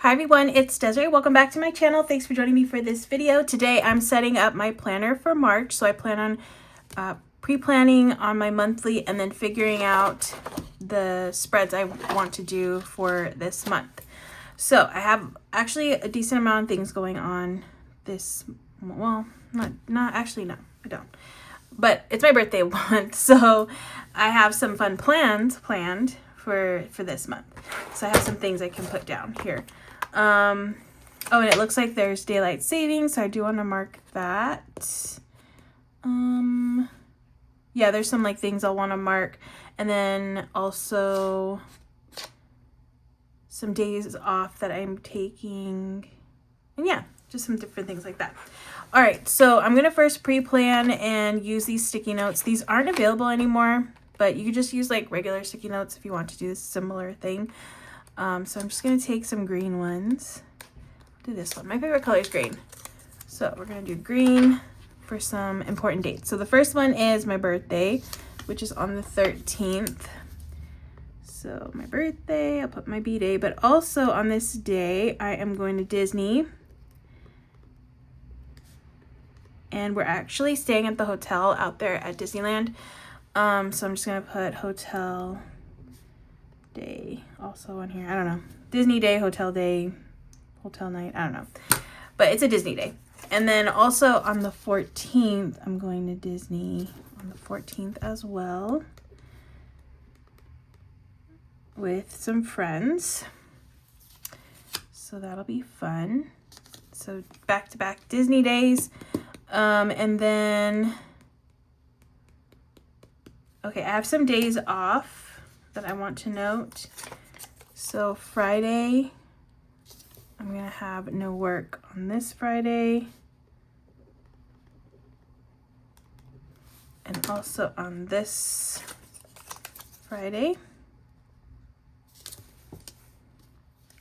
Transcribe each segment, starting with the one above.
Hi everyone, it's Desiree. Welcome back to my channel. Thanks for joining me for this video. Today I'm setting up my planner for March. So I plan on pre-planning on my monthly and then figuring out the spreads I want to do for this month. So I have actually a decent amount of things going on this, well, not actually, no, I don't. But it's my birthday month, so I have some fun plans planned for this month. So I have some things I can put down here. Oh, and it looks like there's daylight savings, so I do want to mark that. Yeah, there's some like things I'll want to mark, and then also some days off that I'm taking, and yeah, just some different things like that. All right, so I'm gonna first pre-plan and use these sticky notes. These aren't available anymore, but you can just use like regular sticky notes if you want to do this similar thing. So I'm just gonna take some green ones. I'll do this one. My favorite color is green. So we're gonna do green for some important dates. So the first one is my birthday, which is on the 13th. So my birthday, I'll put my B-day, but also on this day, I am going to Disney. And we're actually staying at the hotel out there at Disneyland. So I'm just gonna put hotel day also on here. I don't know. Disney day, hotel day, hotel night. I don't know. But it's a Disney day. And then also on the 14th, I'm going to Disney on the 14th as well with some friends. So that'll be fun. So back-to-back Disney days. And then, okay, I have some days off that I want to note. So Friday, I'm gonna have no work on this Friday. And also on this Friday.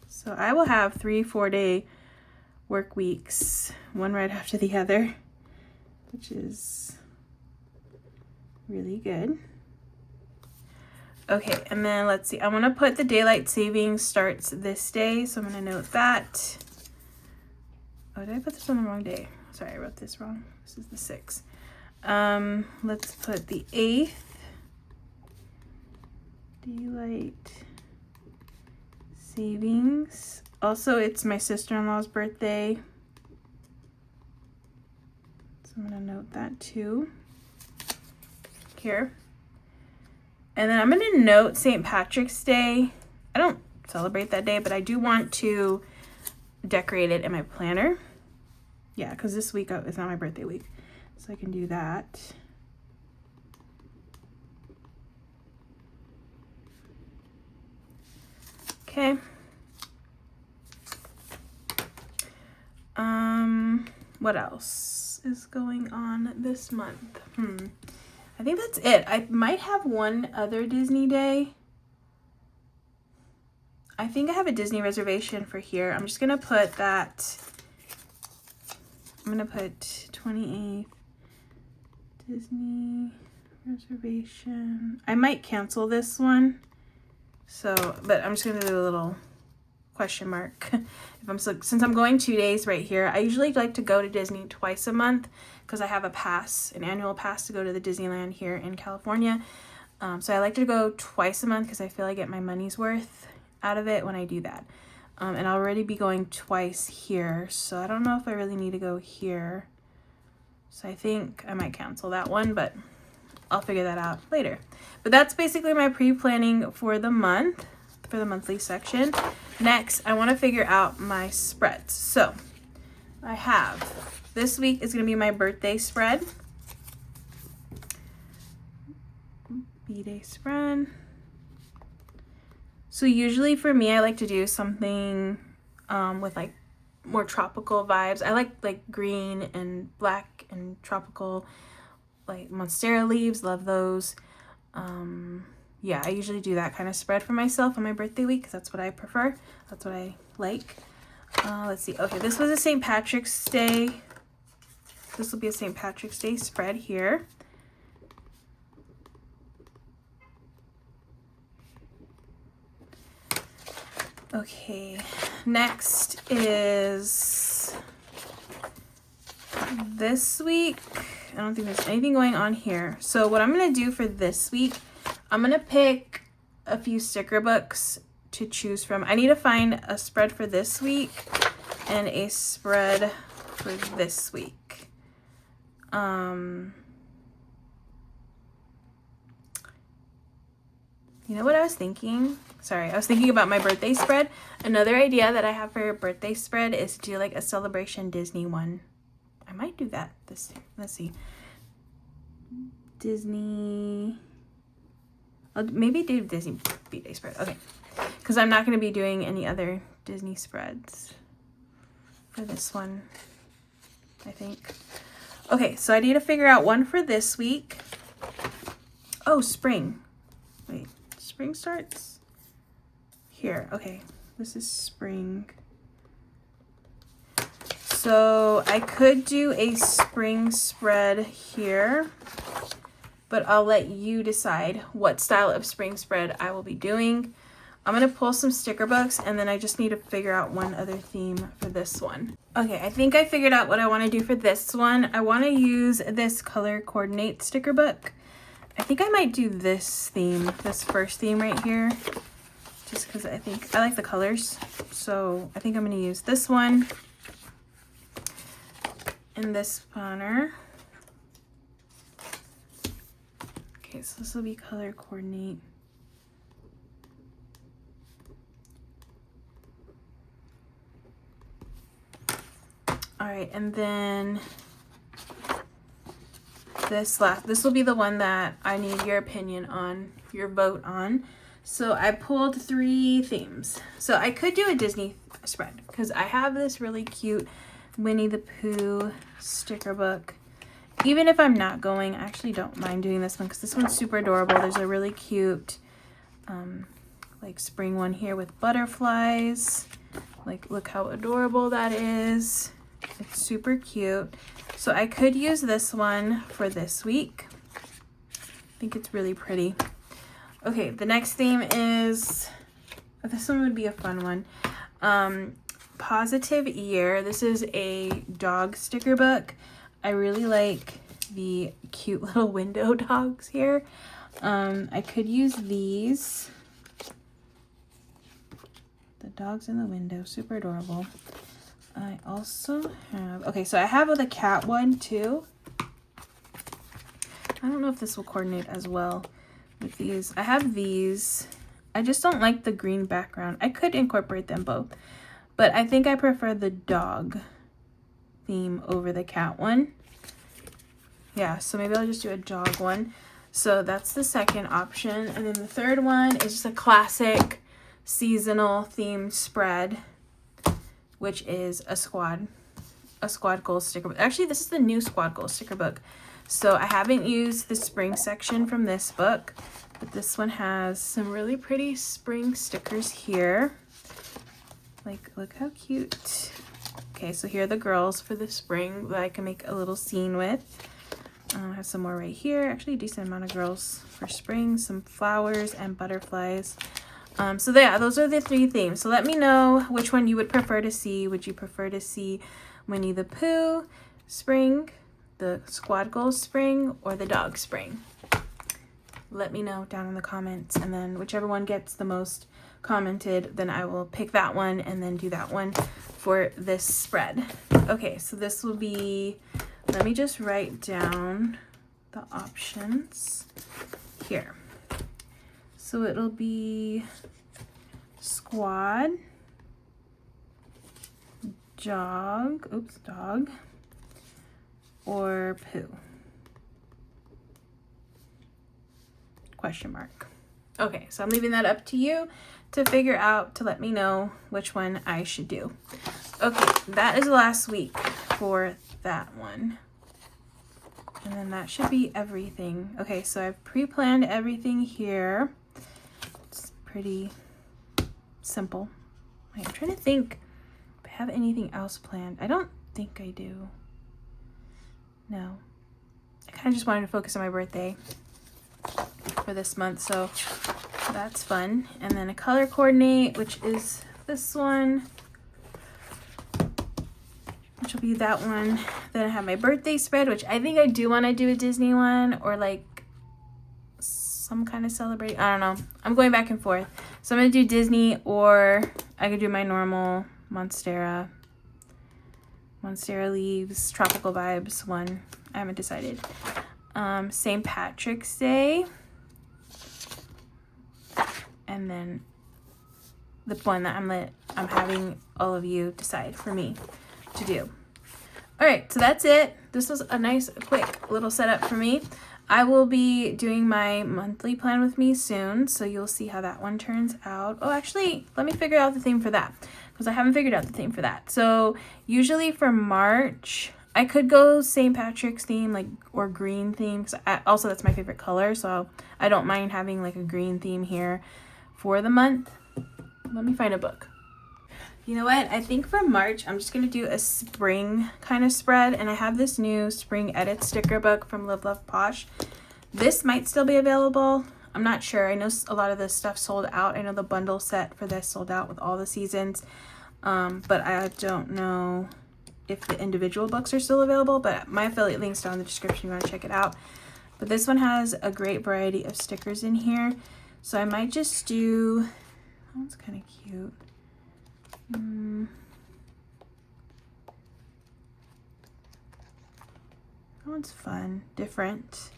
So I will have 3 4-day work weeks, one right after the other, which is really good. Okay, and then let's see. I want to put the daylight savings starts this day, so I'm going to note that. Oh, did I put this on the wrong day? Sorry, I wrote this wrong. This is the 6th. Let's put the 8th. Daylight savings. Also, it's my sister-in-law's birthday, so I'm going to note that too here. And then I'm going to note St. Patrick's Day. I don't celebrate that day, but I do want to decorate it in my planner. Yeah, because this week is not my birthday week, so I can do that. Okay. What else is going on this month? I think that's it. I might have one other Disney day. I think I have a Disney reservation for here. I'm just gonna put that. I'm gonna put 28th Disney reservation. I might cancel this one. So, but I'm just gonna do a little question mark. Since I'm going 2 days right here, I usually like to go to Disney twice a month because I have a pass, an annual pass to go to the Disneyland here in California. So I like to go twice a month because I feel I get my money's worth out of it when I do that. And I'll already be going twice here, so I don't know if I really need to go here. So I think I might cancel that one, but I'll figure that out later. But that's basically my pre-planning for the month, for the monthly section. Next, I want to figure out my spreads. So I have, this week is going to be my birthday spread. B-day spread. So usually for me, I like to do something with like more tropical vibes. I like green and black and tropical, like monstera leaves, love those. Yeah, I usually do that kind of spread for myself on my birthday week because that's what I prefer. That's what I like. Let's see. Okay, this was a St. Patrick's Day. This will be a St. Patrick's Day spread here. Okay, next is this week. I don't think there's anything going on here. So what I'm going to do for this week, I'm going to pick a few sticker books to choose from. I need to find a spread for this week and a spread for this week. You know what I was thinking? Sorry, I was thinking about my birthday spread. Another idea that I have for a birthday spread is to do like a Celebration Disney one. I might do that this year. Let's see. Disney. I'll maybe do Disney B-Day spread. Okay. Because I'm not going to be doing any other Disney spreads for this one, I think. Okay, so I need to figure out one for this week. Oh, spring. Wait, spring starts here. Okay, this is spring. So I could do a spring spread here, but I'll let you decide what style of spring spread I will be doing. I'm going to pull some sticker books, and then I just need to figure out one other theme for this one. Okay, I think I figured out what I want to do for this one. I want to use this color coordinate sticker book. I think I might do this theme, this first theme right here, just because I think I like the colors. So I think I'm going to use this one and this planner. Okay, so this will be color coordinate. All right, and then this will be the one that I need your opinion on, your vote on. So I pulled 3 themes. So I could do a Disney spread because I have this really cute Winnie the Pooh sticker book. Even if I'm not going, I actually don't mind doing this one because this one's super adorable. There's a really cute like spring one here with butterflies. Like, look how adorable that is. It's super cute. So I could use this one for this week. I think it's really pretty. Okay, the next theme is, this one would be a fun one. Positive Year. This is a dog sticker book. I really like the cute little window dogs here. I could use these. The dogs in the window, super adorable. I also have, okay, so I have the cat one too. I don't know if this will coordinate as well with these. I have these. I just don't like the green background. I could incorporate them both, but I think I prefer the dog theme over the cat one. Yeah, so maybe I'll just do a dog one. So that's the second option. And then the third one is just a classic seasonal themed spread, which is a squad goals sticker book. Actually, this is the new squad goals sticker book. So I haven't used the spring section from this book, but this one has some really pretty spring stickers here. Like, look how cute. Okay, so here are the girls for the spring that I can make a little scene with. I have some more right here. Actually, a decent amount of girls for spring, some flowers and butterflies. So yeah, those are the 3 themes. So let me know which one you would prefer to see. Would you prefer to see Winnie the Pooh spring, the squad goals spring, or the dog spring? Let me know down in the comments, and then whichever one gets the most commented, then I will pick that one and then do that one for this spread. Okay, so this will be, let me just write down the options here. So it'll be squad, dog, or Pooh? Question mark. Okay, so I'm leaving that up to you to figure out, to let me know which one I should do. Okay, that is last week for that one. And then that should be everything. Okay, so I've pre-planned everything here. It's pretty simple. Wait, I'm trying to think if I have anything else planned. I don't think I do. No. I kind of just wanted to focus on my birthday for this month, so that's fun. And then a color coordinate, which is this one. which will be that one. Then I have my birthday spread, which I think I do want to do a Disney one or like some kind of celebrate. I don't know. I'm going back and forth. So I'm going to do Disney, or I could do my normal Monstera Leaves Tropical Vibes one. I haven't decided. St. Patrick's Day. And then the one that I'm having all of you decide for me to do. All right, so that's it. This was a nice, quick little setup for me. I will be doing my monthly plan with me soon, so you'll see how that one turns out. Oh, actually, let me figure out the theme for that, because I haven't figured out the theme for that. So usually for March, I could go St. Patrick's theme, like, or green theme, because also that's my favorite color, so I don't mind having like a green theme here for the month. Let me find a book. You know what? I think for March, I'm just going to do a spring kind of spread. And I have this new Spring Edit sticker book from Live Love Posh. This might still be available. I'm not sure. I know a lot of this stuff sold out. I know the bundle set for this sold out with all the seasons. But I don't know if the individual books are still available. But my affiliate link's down in the description if you want to check it out. But this one has a great variety of stickers in here. So I might just do... That one's kind of cute. That one's fun, different.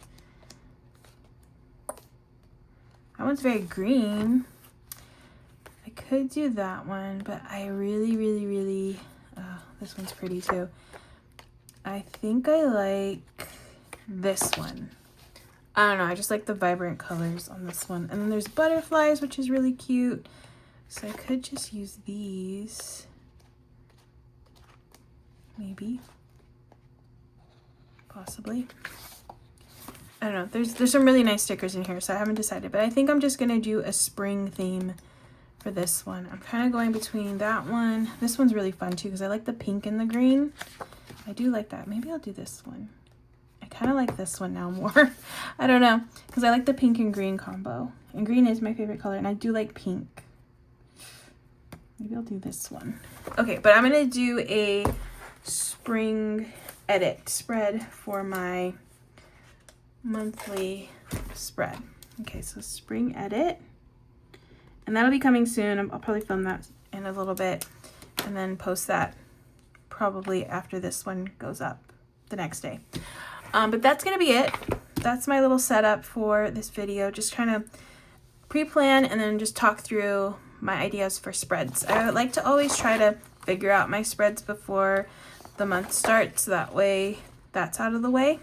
That one's very green. I could do that one, but I really, this one's pretty too. I think I like this one. I don't know, I just like the vibrant colors on this one. And then there's butterflies, which is really cute. So I could just use these, maybe, possibly. I don't know. There's some really nice stickers in here, so I haven't decided. But I think I'm just going to do a spring theme for this one. I'm kind of going between that one. This one's really fun too because I like the pink and the green. I do like that. Maybe I'll do this one. I kind of like this one now more. I don't know, because I like the pink and green combo. And green is my favorite color, and I do like pink. Maybe I'll do this one. Okay, but I'm going to do a spring edit spread for my monthly spread. Okay, so spring edit. And that'll be coming soon. I'll probably film that in a little bit and then post that probably after this one goes up the next day. But that's going to be it. That's my little setup for this video. Just kind of pre-plan and then just talk through my ideas for spreads. I like to always try to figure out my spreads before the month starts. That way that's out of the way.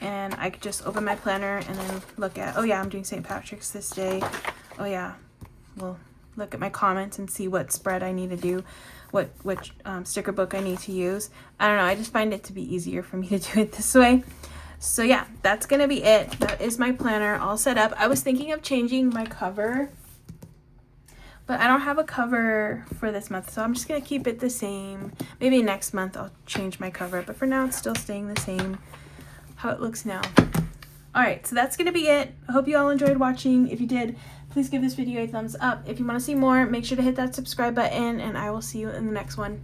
And I could just open my planner and then look at, oh yeah, I'm doing St. Patrick's this day. Oh yeah, we'll look at my comments and see what spread I need to do, which sticker book I need to use. I don't know, I just find it to be easier for me to do it this way. So yeah, that's gonna be it. That is my planner all set up. I was thinking of changing my cover, but I don't have a cover for this month, so I'm just gonna keep it the same. Maybe next month I'll change my cover, but for now it's still staying the same how it looks now. All right, so that's gonna be it. I hope you all enjoyed watching. If you did, please give this video a thumbs up. If you wanna see more, make sure to hit that subscribe button, and I will see you in the next one.